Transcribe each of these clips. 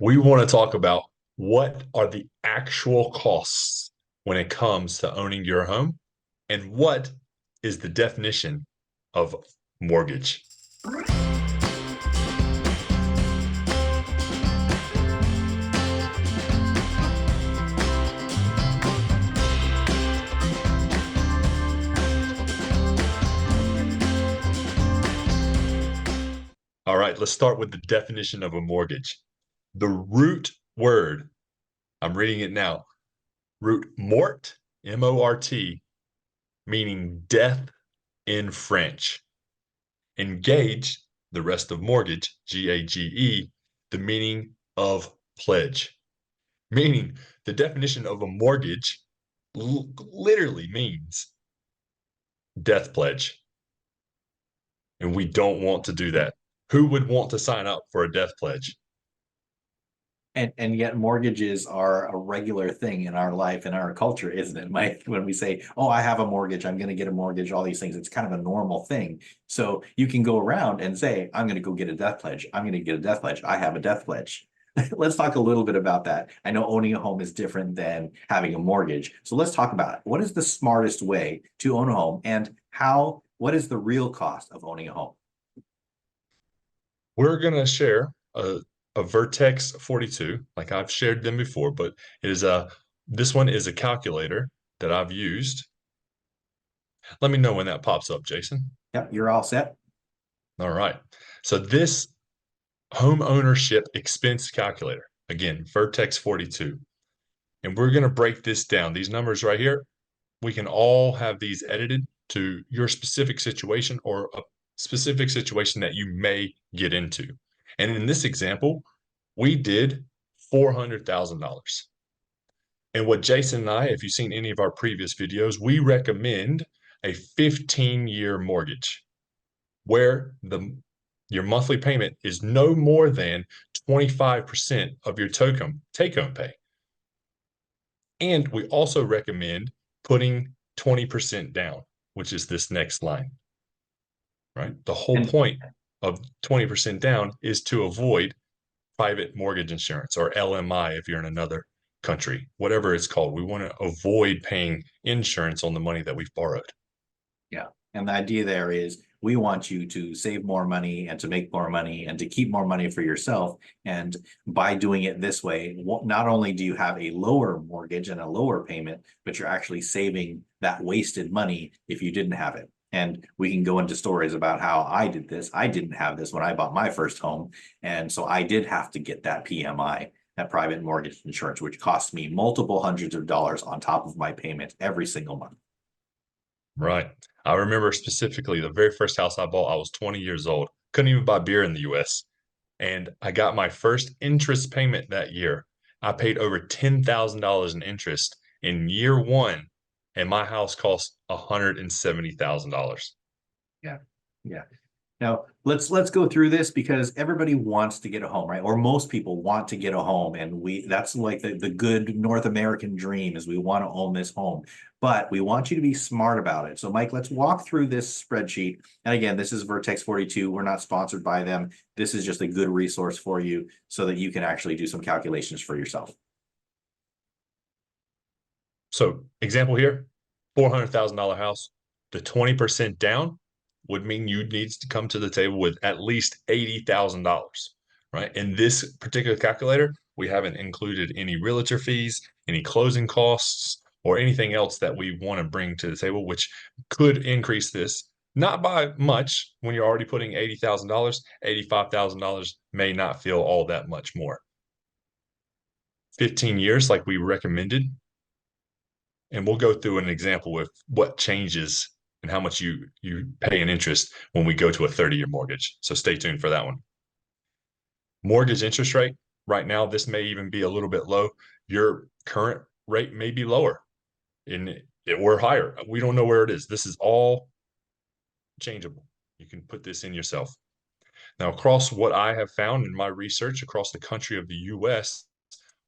we want to talk about what are the actual costs when it comes to owning your home and what is the definition of mortgage. All right, let's start with the definition of a mortgage. The root word, I'm reading it now, root mort, M-O-R-T, meaning death in French. Engage, the rest of mortgage, G-A-G-E, the meaning of pledge. Meaning the definition of a mortgage literally means death pledge. And we don't want to do that. Who would want to sign up for a death pledge? And yet mortgages are a regular thing in our life, in our culture, isn't it, Mike? When we say, oh, I have a mortgage, I'm going to get a mortgage, all these things, it's kind of a normal thing. So you can go around and say, I'm going to go get a death pledge. I'm going to get a death pledge. I have a death pledge. Let's talk a little bit about that. I know owning a home is different than having a mortgage. So let's talk about it. What is the smartest way to own a home, and what is the real cost of owning a home? We're going to share a Vertex 42, like I've shared them before, but this one is a calculator that I've used. Let me know when that pops up, Jason. Yep, you're all set. All right. So this home ownership expense calculator, again, Vertex 42. And we're going to break this down. These numbers right here, we can all have these edited to your specific situation or a specific situation that you may get into. And in this example, we did $400,000. And what Jason and I, if you've seen any of our previous videos, we recommend a 15-year mortgage where your monthly payment is no more than 25% of your take-home pay. And we also recommend putting 20% down, which is this next line, right? The whole point of 20% down is to avoid private mortgage insurance, or LMI if you're in another country, whatever it's called. We want to avoid paying insurance on the money that we've borrowed. Yeah. And the idea there is we want you to save more money and to make more money and to keep more money for yourself. And by doing it this way, not only do you have a lower mortgage and a lower payment, but you're actually saving that wasted money if you didn't have it. And we can go into stories about how I did this. I didn't have this when I bought my first home. And so I did have to get that PMI, that private mortgage insurance, which cost me multiple hundreds of dollars on top of my payment every single month. Right. I remember specifically the very first house I bought, I was 20 years old. Couldn't even buy beer in the US. And I got my first interest payment that year. I paid over $10,000 in interest in year one, and my house cost $170,000. Yeah. Yeah. Now let's go through this because everybody wants to get a home, right? Or most people want to get a home, and that's like the good North American dream is we want to own this home, but we want you to be smart about it. So Mike, let's walk through this spreadsheet. And again, this is Vertex 42. We're not sponsored by them. This is just a good resource for you so that you can actually do some calculations for yourself. So example here, $400,000 house, the 20% down would mean you need to come to the table with at least $80,000, right? In this particular calculator, we haven't included any realtor fees, any closing costs, or anything else that we want to bring to the table, which could increase this, not by much. When you're already putting $80,000, $85,000 may not feel all that much more. 15 years, like we recommended, and we'll go through an example with what changes and how much you pay in interest when we go to a 30-year mortgage. So stay tuned for that one. Mortgage interest rate, right now, this may even be a little bit low. Your current rate may be lower or higher. We don't know where it is. This is all changeable. You can put this in yourself. Now, across what I have found in my research across the country of the US,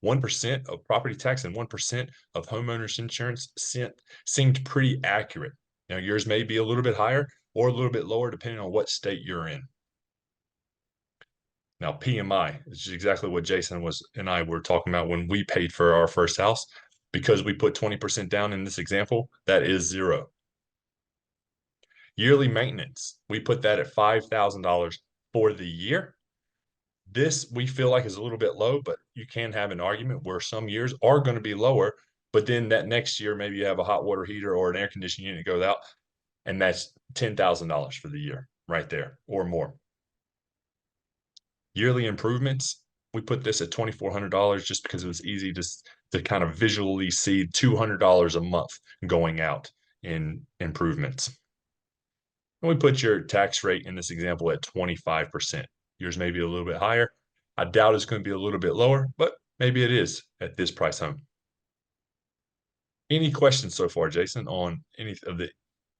1% of property tax and 1% of homeowners insurance seemed pretty accurate. Now, yours may be a little bit higher or a little bit lower depending on what state you're in. Now, PMI is exactly what Jason and I were talking about when we paid for our first house. Because we put 20% down in this example, that is zero. Yearly maintenance, we put that at $5,000 for the year. This we feel like is a little bit low, but you can have an argument where some years are going to be lower, but then that next year, maybe you have a hot water heater or an air conditioning unit goes out, and that's $10,000 for the year right there or more. Yearly improvements, we put this at $2,400 just because it was easy to kind of visually see $200 a month going out in improvements. And we put your tax rate in this example at 25%. Yours may be a little bit higher. I doubt it's going to be a little bit lower, but maybe it is at this price home. Any questions so far, Jason, on any of the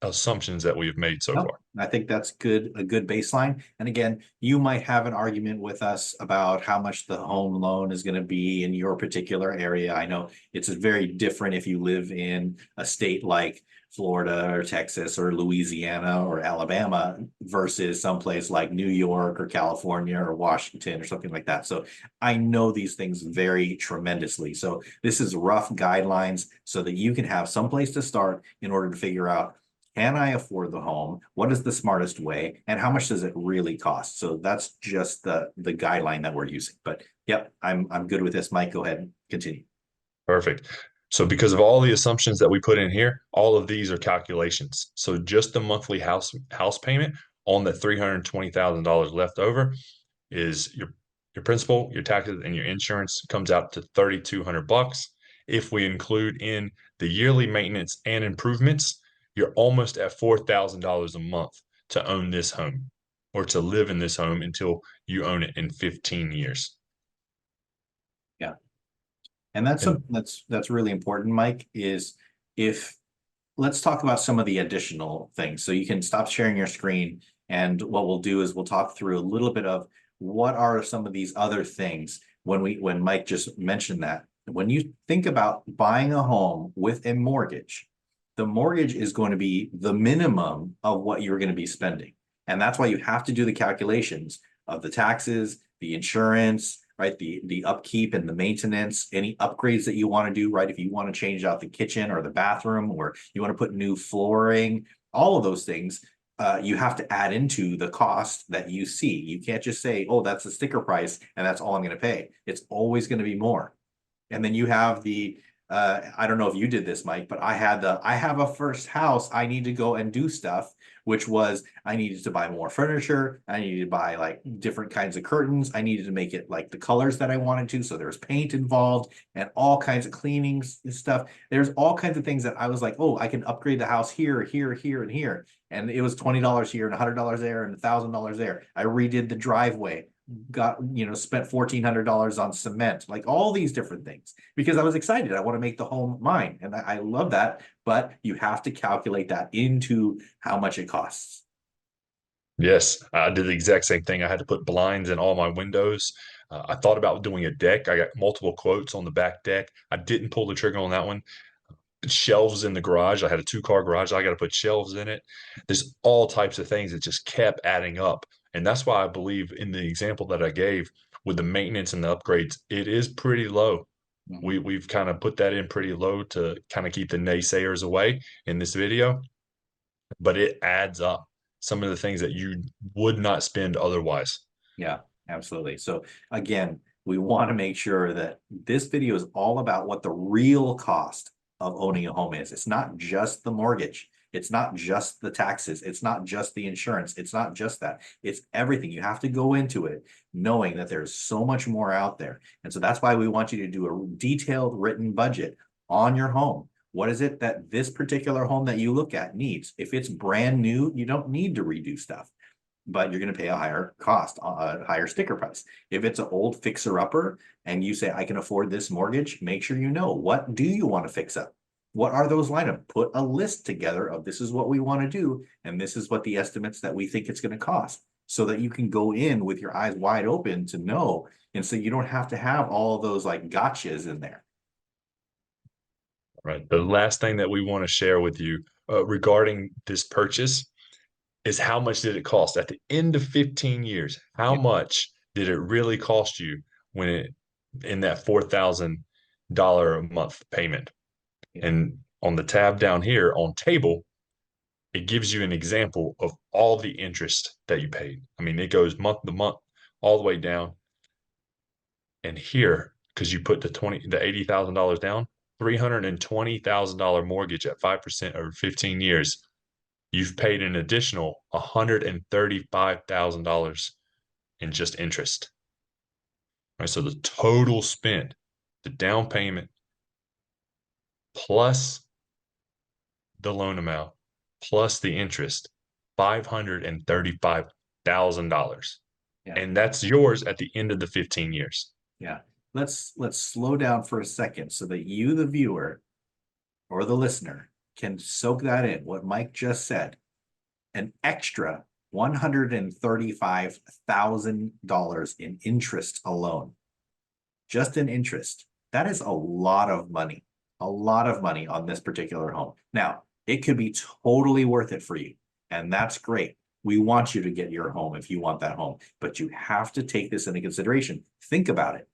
assumptions that we've made so far? I think that's a good baseline. And again, you might have an argument with us about how much the home loan is going to be in your particular area. I know it's very different if you live in a state like Florida or Texas or Louisiana or Alabama versus someplace like New York or California or Washington or something like that. So I know these things vary tremendously. So this is rough guidelines so that you can have someplace to start in order to figure out, can I afford the home? What is the smartest way? And how much does it really cost? So that's just the guideline that we're using. But yep, I'm good with this. Mike, go ahead and continue. Perfect. So because of all the assumptions that we put in here, all of these are calculations. So just the monthly house payment on the $320,000 left over is your principal, your taxes, and your insurance comes out to $3,200. If we include in the yearly maintenance and improvements, you're almost at $4,000 a month to own this home or to live in this home until you own it in 15 years. Yeah. And that's really important, Mike, is if let's talk about some of the additional things. So you can stop sharing your screen. And what we'll do is we'll talk through a little bit of what are some of these other things when Mike just mentioned that. When you think about buying a home with a mortgage, the mortgage is going to be the minimum of what you're going to be spending. And that's why you have to do the calculations of the taxes, the insurance, right? The upkeep and the maintenance, any upgrades that you want to do, right? If you want to change out the kitchen or the bathroom, or you want to put new flooring, all of those things, you have to add into the cost that you see. You can't just say, oh, that's the sticker price and that's all I'm going to pay. It's always going to be more. And then you have I don't know if you did this, Mike, but I have a first house. I need to go and do stuff, which was I needed to buy more furniture. I needed to buy like different kinds of curtains. I needed to make it like the colors that I wanted to. So there was paint involved and all kinds of cleanings and stuff. There's all kinds of things that I was like, oh, I can upgrade the house here, here, here, and here. And it was $20 here and $100 there and $1,000 there. I redid the driveway, spent $1,400 on cement, like all these different things because I was excited. I want to make the home mine. And I love that, but you have to calculate that into how much it costs. Yes, I did the exact same thing. I had to put blinds in all my windows. I thought about doing a deck. I got multiple quotes on the back deck. I didn't pull the trigger on that one. Shelves in the garage. I had a 2-car garage. I got to put shelves in it. There's all types of things that just kept adding up. And that's why I believe in the example that I gave with the maintenance and the upgrades, it is pretty low. We've kind of put that in pretty low to kind of keep the naysayers away in this video, but it adds up some of the things that you would not spend otherwise. Yeah, absolutely. So again, we want to make sure that this video is all about what the real cost of owning a home is. It's not just the mortgage. It's not just the taxes. It's not just the insurance. It's not just that. It's everything. You have to go into it knowing that there's so much more out there. And so that's why we want you to do a detailed written budget on your home. What is it that this particular home that you look at needs? If it's brand new, you don't need to redo stuff, but you're going to pay a higher cost, a higher sticker price. If it's an old fixer-upper and you say, I can afford this mortgage, make sure you know, what do you want to fix up? What are those line items? Put a list together of this is what we want to do, and this is what the estimates that we think it's going to cost, so that you can go in with your eyes wide open to know, and so you don't have to have all of those like gotchas in there. Right. The last thing that we want to share with you regarding this purchase is how much did it cost at the end of 15 years? How much did it really cost you when it in that $4,000 a month payment? Yeah. And on the tab down here on table, it gives you an example of all the interest that you paid. I mean, it goes month to month all the way down. And here, because you put the $80,000 down, $320,000 mortgage at 5% over 15 years, you've paid an additional $135,000 in just interest. Right, so the total spent, the down payment plus the loan amount plus the interest, $535,000. Yeah. And that's yours at the end of the 15 years. Yeah. Let's slow down for a second so that you, the viewer or the listener, can soak that in. What Mike just said, an extra $135,000 in interest alone, just in interest. That is a lot of money on this particular home. Now, it could be totally worth it for you, and that's great. We want you to get your home if you want that home, but you have to take this into consideration. Think about it.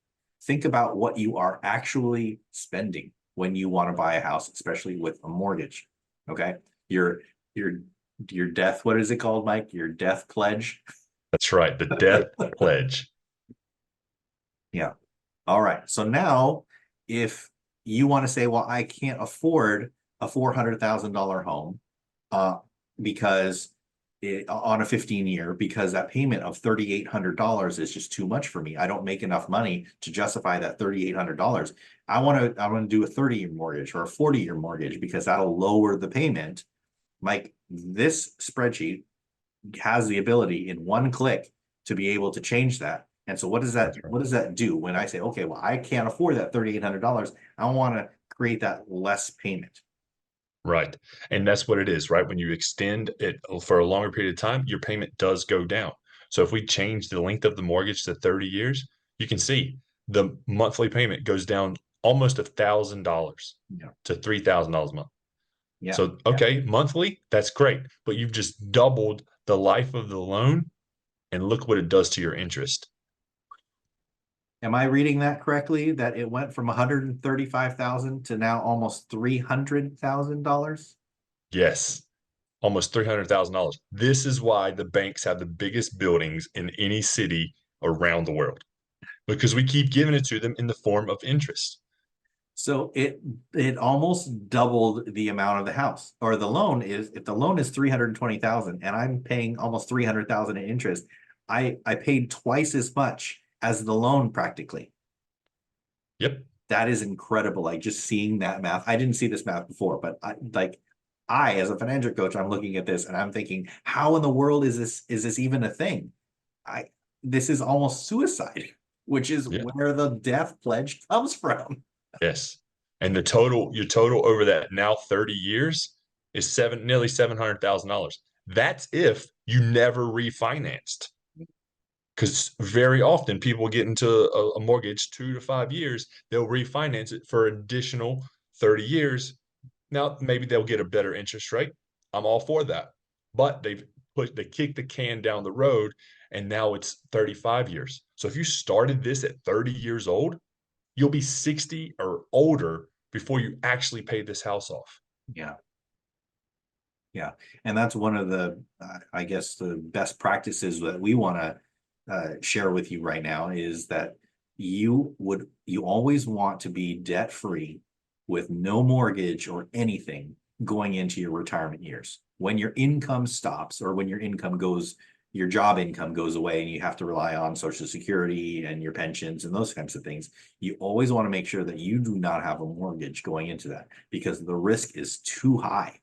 Think about what you are actually spending when you want to buy a house, especially with a mortgage. Okay. Your death, what is it called, Mike? Your death pledge. That's right. The death pledge. Yeah. All right. So now if you want to say, well, I can't afford a $400,000 home because on a 15-year, because that payment of $3,800 is just too much for me. I don't make enough money to justify that $3,800. I want to do a 30-year mortgage or a 40-year mortgage because that'll lower the payment. Like, this spreadsheet has the ability in one click to be able to change that. And so what does that do when I say, okay, well, I can't afford that $3,800. I want to create that less payment. Right. And that's what it is, right? When you extend it for a longer period of time, your payment does go down. So if we change the length of the mortgage to 30 years, you can see the monthly payment goes down almost $1,000 to $3,000 a month. Yeah. So, okay, monthly, that's great. But you've just doubled the life of the loan, and look what it does to your interest. Am I reading that correctly? That it went from $135,000 to now almost $300,000? Yes, almost $300,000. This is why the banks have the biggest buildings in any city around the world, because we keep giving it to them in the form of interest. So it almost doubled the amount of the house, or the loan is, if the loan is 320,000 and I'm paying almost 300,000 in interest, I paid twice as much as the loan practically. Yep. That is incredible. Like, just seeing that math. I didn't see this math before, but I, as a financial coach, I'm looking at this and I'm thinking, how in the world is this even a thing? This is almost suicide, which is where the death pledge comes from. Yes. And your total over that now 30 years is nearly $700,000. That's if you never refinanced. Because very often people get into a mortgage 2 to 5 years, they'll refinance it for additional 30 years. Now, maybe they'll get a better interest rate. I'm all for that. But they kick the can down the road, and now it's 35 years. So if you started this at 30 years old, you'll be 60 or older before you actually pay this house off. Yeah. Yeah. And that's one of the, I guess, the best practices that we want to share with you right now, is that you always want to be debt free with no mortgage or anything going into your retirement years. When your income stops, or when your job income goes away and you have to rely on Social Security and your pensions and those kinds of things, you always want to make sure that you do not have a mortgage going into that, because the risk is too high.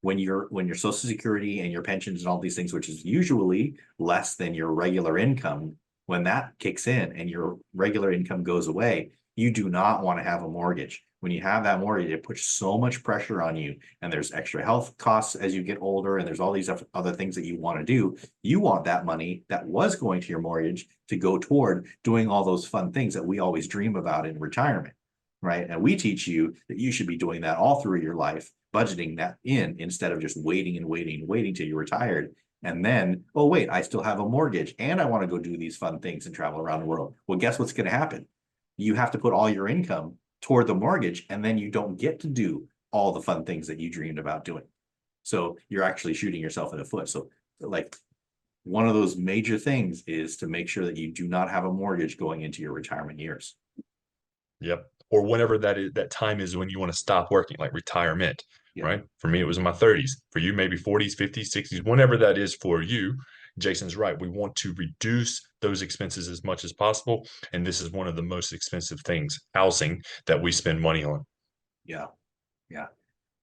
When your Social Security and your pensions and all these things, which is usually less than your regular income, when that kicks in and your regular income goes away, you do not want to have a mortgage. When you have that mortgage, it puts so much pressure on you, and there's extra health costs as you get older, and there's all these other things that you want to do. You want that money that was going to your mortgage to go toward doing all those fun things that we always dream about in retirement, right? And we teach you that you should be doing that all through your life, budgeting that in, instead of just waiting till you're retired And then, oh, wait, I still have a mortgage and I want to go do these fun things and travel around the world. Well, guess what's going to happen? You have to put all your income toward the mortgage, and then you don't get to do all the fun things that you dreamed about doing. So you're actually shooting yourself in the foot. So, like, one of those major things is to make sure that you do not have a mortgage going into your retirement years. Yep. Or whenever that time is when you want to stop working, like retirement, Yeah. right? For me, it was in my 30s. For you, maybe 40s, 50s, 60s, whenever that is for you. Jason's right. We want to reduce those expenses as much as possible. And this is one of the most expensive things, housing, that we spend money on. Yeah. Yeah.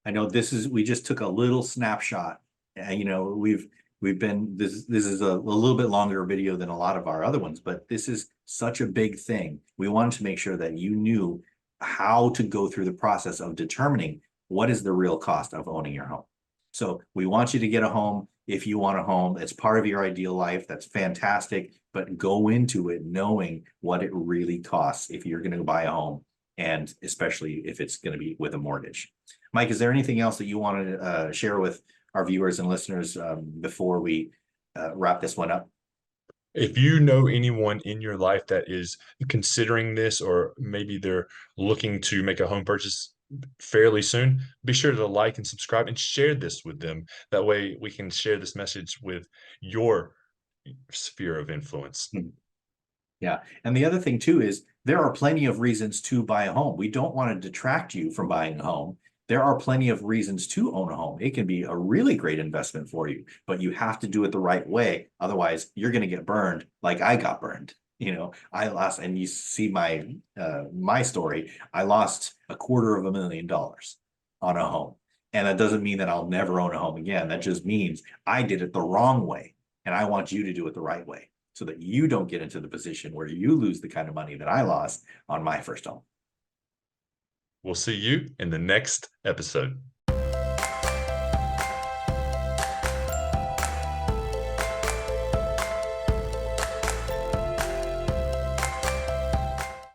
I know we just took a little snapshot. And we've been, this is a little bit longer video than a lot of our other ones, but this is such a big thing. We wanted to make sure that you knew how to go through the process of determining what is the real cost of owning your home. So we want you to get a home. If you want a home, it's part of your ideal life. That's fantastic, but go into it knowing what it really costs if you're going to buy a home, and especially if it's going to be with a mortgage. Mike, is there anything else that you want to share with our viewers and listeners before we wrap this one up? If you know anyone in your life that is considering this, or maybe they're looking to make a home purchase fairly soon, be sure to like and subscribe and share this with them. That way we can share this message with your sphere of influence. Yeah. And the other thing too is there are plenty of reasons to buy a home. We don't want to detract you from buying a home. There are plenty of reasons to own a home. It can be a really great investment for you, but you have to do it the right way. Otherwise, you're going to get burned like I got burned. I lost, and you see my story. I lost $250,000 on a home. And that doesn't mean that I'll never own a home again. That just means I did it the wrong way. And I want you to do it the right way, so that you don't get into the position where you lose the kind of money that I lost on my first home. We'll see you in the next episode.